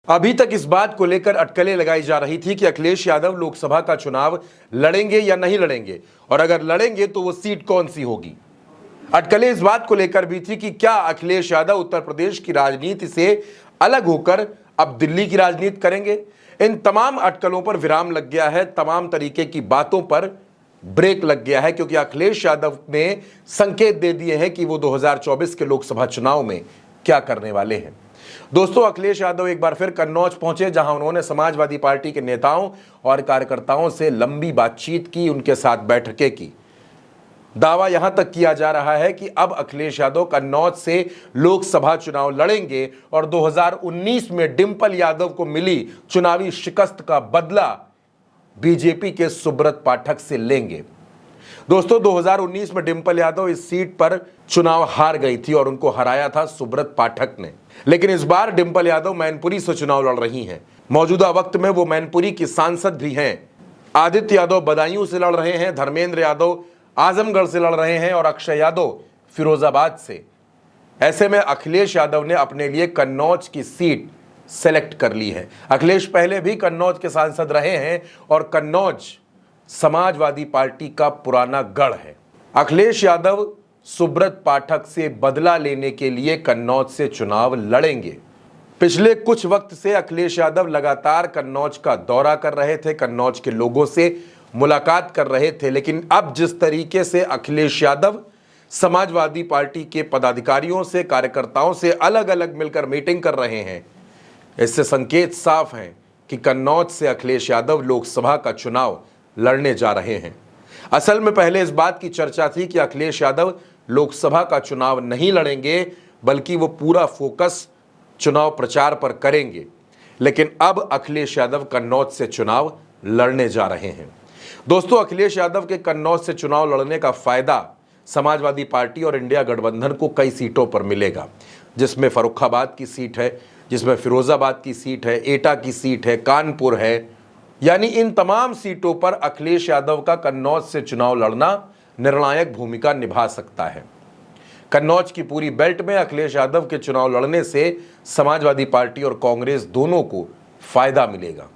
अभी तक इस बात को लेकर अटकलें लगाई जा रही थी कि अखिलेश यादव लोकसभा का चुनाव लड़ेंगे या नहीं लड़ेंगे, और अगर लड़ेंगे तो वो सीट कौन सी होगी। अटकलें इस बात को लेकर भी थी कि क्या अखिलेश यादव उत्तर प्रदेश की राजनीति से अलग होकर अब दिल्ली की राजनीति करेंगे। इन तमाम अटकलों पर विराम लग गया है, तमाम तरीके की बातों पर ब्रेक लग गया है, क्योंकि अखिलेश यादव ने संकेत दे दिए हैं कि वो 2024 के लोकसभा चुनाव में क्या करने वाले हैं। दोस्तों, अखिलेश यादव एक बार फिर कन्नौज पहुंचे, जहां उन्होंने समाजवादी पार्टी के नेताओं और कार्यकर्ताओं से लंबी बातचीत की, उनके साथ बैठकें की। दावा यहां तक किया जा रहा है कि अब अखिलेश यादव कन्नौज से लोकसभा चुनाव लड़ेंगे और 2019 में डिंपल यादव को मिली चुनावी शिकस्त का बदला बीजेपी के सुब्रत पाठक से लेंगे। दोस्तों, 2019 में डिंपल यादव इस सीट पर चुनाव हार गई थी और उनको हराया था सुब्रत पाठक ने, लेकिन इस बार डिंपल यादव मैनपुरी से चुनाव लड़ रही हैं। मौजूदा वक्त में वो मैनपुरी की सांसद भी हैं। आदित्य यादव बदायूं से लड़ रहे हैं, धर्मेंद्र यादव आजमगढ़ से लड़ रहे हैं और अक्षय यादव फिरोजाबाद से। ऐसे में अखिलेश यादव ने अपने लिए कन्नौज की सीट सेलेक्ट कर ली है। अखिलेश पहले भी कन्नौज के सांसद रहे हैं और कन्नौज समाजवादी पार्टी का पुराना गढ़ है। अखिलेश यादव सुब्रत पाठक से बदला लेने के लिए कन्नौज से चुनाव लड़ेंगे। पिछले कुछ वक्त से अखिलेश यादव लगातार कन्नौज का दौरा कर रहे थे, कन्नौज के लोगों से मुलाकात कर रहे थे, लेकिन अब जिस तरीके से अखिलेश यादव समाजवादी पार्टी के पदाधिकारियों से, कार्यकर्ताओं से अलग अलग मिलकर मीटिंग कर रहे हैं, इससे संकेत साफ हैं कि कन्नौज से अखिलेश यादव लोकसभा का चुनाव लड़ने जा रहे हैं। असल में पहले इस बात की चर्चा थी कि अखिलेश यादव लोकसभा का चुनाव नहीं लड़ेंगे, बल्कि वो पूरा फोकस चुनाव प्रचार पर करेंगे, लेकिन अब अखिलेश यादव कन्नौज से चुनाव लड़ने जा रहे हैं। दोस्तों, अखिलेश यादव के कन्नौज से चुनाव लड़ने का फायदा समाजवादी पार्टी और इंडिया गठबंधन को कई सीटों पर मिलेगा, जिसमें फर्रुखाबाद की सीट है, जिसमें फिरोजाबाद की सीट है, एटा की सीट है, कानपुर है। यानी इन तमाम सीटों पर अखिलेश यादव का कन्नौज से चुनाव लड़ना निर्णायक भूमिका निभा सकता है। कन्नौज की पूरी बेल्ट में अखिलेश यादव के चुनाव लड़ने से समाजवादी पार्टी और कांग्रेस दोनों को फायदा मिलेगा।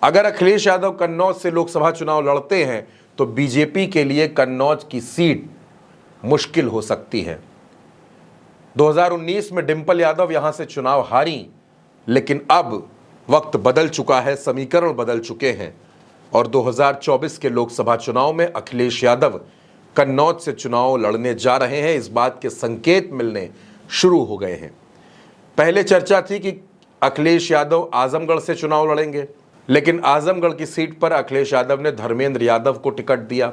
अगर अखिलेश यादव कन्नौज से लोकसभा चुनाव लड़ते हैं तो बीजेपी के लिए कन्नौज की सीट मुश्किल हो सकती है। 2019 में डिंपल यादव यहां से चुनाव हारी, लेकिन अब वक्त बदल चुका है, समीकरण बदल चुके हैं और 2024 के लोकसभा चुनाव में अखिलेश यादव कन्नौज से चुनाव लड़ने जा रहे हैं। इस बात के संकेत मिलने शुरू हो गए हैं। पहले चर्चा थी कि अखिलेश यादव आजमगढ़ से चुनाव लड़ेंगे, लेकिन आजमगढ़ की सीट पर अखिलेश यादव ने धर्मेंद्र यादव को टिकट दिया।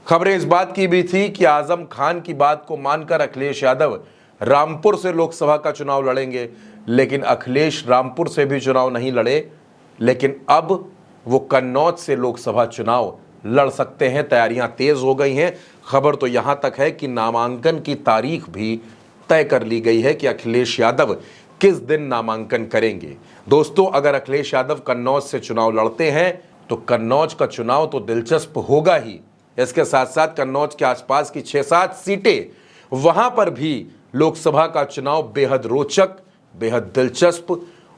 खबरें इस बात की भी थी कि आजम खान की बात को मानकर अखिलेश यादव रामपुर से लोकसभा का चुनाव लड़ेंगे, लेकिन अखिलेश रामपुर से भी चुनाव नहीं लड़े, लेकिन अब वो कन्नौज से लोकसभा चुनाव लड़ सकते हैं। तैयारियां तेज हो गई हैं। खबर तो यहां तक है कि नामांकन की तारीख भी तय कर ली गई है कि अखिलेश यादव किस दिन नामांकन करेंगे। दोस्तों, अगर अखिलेश यादव कन्नौज से चुनाव लड़ते हैं तो कन्नौज का चुनाव तो दिलचस्प होगा ही, इसके साथ साथ कन्नौज के आसपास की 6-7 सीटें, वहां पर भी लोकसभा का चुनाव बेहद रोचक, बेहद दिलचस्प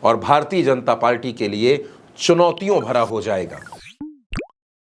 और भारतीय जनता पार्टी के लिए चुनौतियों भरा हो जाएगा।